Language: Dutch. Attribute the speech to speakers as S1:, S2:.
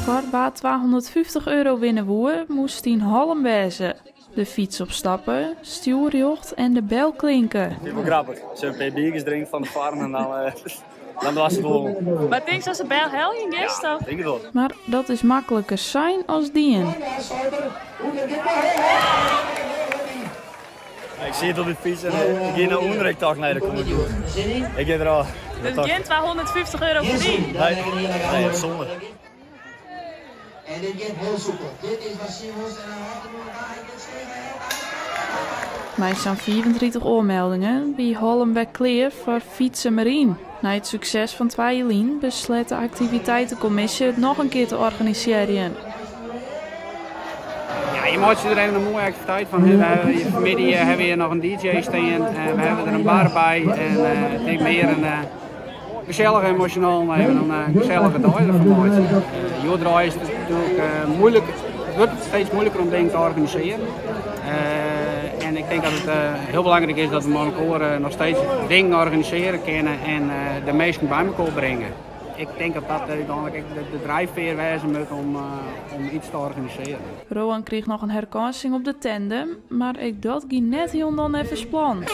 S1: Voor waar €250 winnen woe, moest hij in Halm wezen. De fiets opstappen, stuurjocht en de bel klinken.
S2: Het is wel grappig. Als je een paar biertjes drinkt van de farm en dan was het wel.
S3: Maar denk je als de bel helling is?
S2: Ja, denk het wel.
S1: Maar dat is makkelijker zijn als dien.
S2: Ik zie het op de fiets en ik ga naar onder, ik dacht, nee, dat komt niet goed. Ik ga er al.
S3: Dus geen €250 verdiend.
S2: Nee, dat is zonde.
S4: En dit gaat heel soepel. Dit is wat Simons en dan had
S1: Met zo'n 34 oormeldingen wie Hollenbeck Kleer voor Fietsen Marien. Na het succes van 2 jaar besloot de activiteitencommissie het nog een keer te organiseren.
S5: Ja, je maakt er even een mooie activiteit van. We hebben je vanmiddag hebben we hier nog een DJ staan. We hebben er een bar bij. En ik denk meer een gezellige, emotioneel, even een gezellige dag ervan maken. Jodraai is natuurlijk moeilijk. Het wordt steeds moeilijker om dingen te organiseren. En ik denk dat het heel belangrijk is dat we met elkaar nog steeds dingen organiseren kunnen en de mensen bij elkaar brengen. Ik denk dat dat uiteindelijk de drijfveer wezen moet om iets te organiseren.
S1: Rowan kreeg nog een herkansing op de tandem, maar ik dat ging net heel dan even plan.